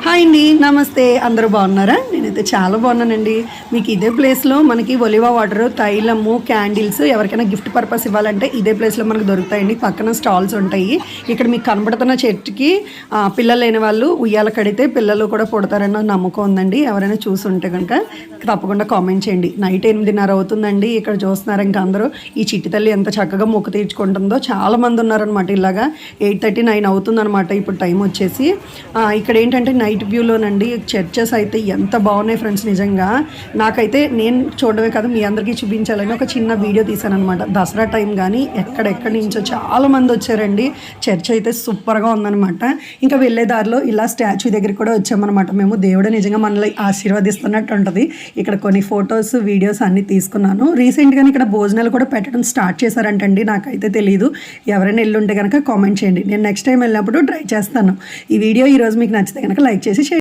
Hi అండి, నమస్తే. అందరూ బాగున్నారా? నేనైతే చాలా బాగున్నానండి. మీకు ఇదే ప్లేస్లో మనకి ఒలివా వాటర్, తైలము, క్యాండిల్స్ ఎవరికైనా గిఫ్ట్ పర్పస్ ఇవ్వాలంటే ఇదే ప్లేస్లో మనకు దొరుకుతాయండి. పక్కన స్టాల్స్ ఉంటాయి. ఇక్కడ మీకు కనబడుతున్న చెట్టుకి పిల్లలు లేని వాళ్ళు ఉయ్యాల కడితే పిల్లలు కూడా పుడతారన్న నమ్మకం ఉందండి. ఎవరైనా చూసుంటే కనుక తప్పకుండా కామెంట్ చేయండి. నైట్ 8:30 అవుతుందండి. ఇక్కడ చూస్తున్నారు ఇంకా అందరూ. ఈ చిట్టి తల్లి ఎంత చక్కగా మొక్కు తీర్చుకుంటుందో చాలామంది ఉన్నారనమాట. ఇలాగా 8:30, 9 అవుతుందన్నమాట ఇప్పుడు టైం వచ్చేసి. ఇక్కడ ఏంటంటే నైట్ వ్యూలోనండి చర్చెస్ అయితే ఎంత బాగున్నాయి ఫ్రెండ్స్. నిజంగా నాకైతే నేను చూడడమే కాదు మీ అందరికీ చూపించాలని ఒక చిన్న వీడియో తీశాను అనమాట. దసరా టైం కానీ ఎక్కడెక్కడి నుంచో చాలామంది వచ్చారండి. చర్చ్ అయితే సూపర్గా ఉందనమాట. ఇంకా వెళ్ళే దారిలో ఇలా స్టాచ్యూ దగ్గరికి కూడా వచ్చామన్నమాట మేము. దేవుడు నిజంగా మనల్ని ఆశీర్వదిస్తున్నట్టు ఉంటుంది. ఇక్కడ కొన్ని ఫొటోస్, వీడియోస్ అన్నీ తీసుకున్నాను. రీసెంట్గానే ఇక్కడ భోజనాలు కూడా పెట్టడం స్టార్ట్ చేశారంటండి. నాకైతే తెలియదు. ఎవరైనా వెళ్ళుంటే కనుక కామెంట్ చేయండి. నేను నెక్స్ట్ టైం వెళ్ళినప్పుడు ట్రై చేస్తాను. ఈ వీడియో ఈరోజు మీకు నచ్చితే కనుక లైక్ చేసి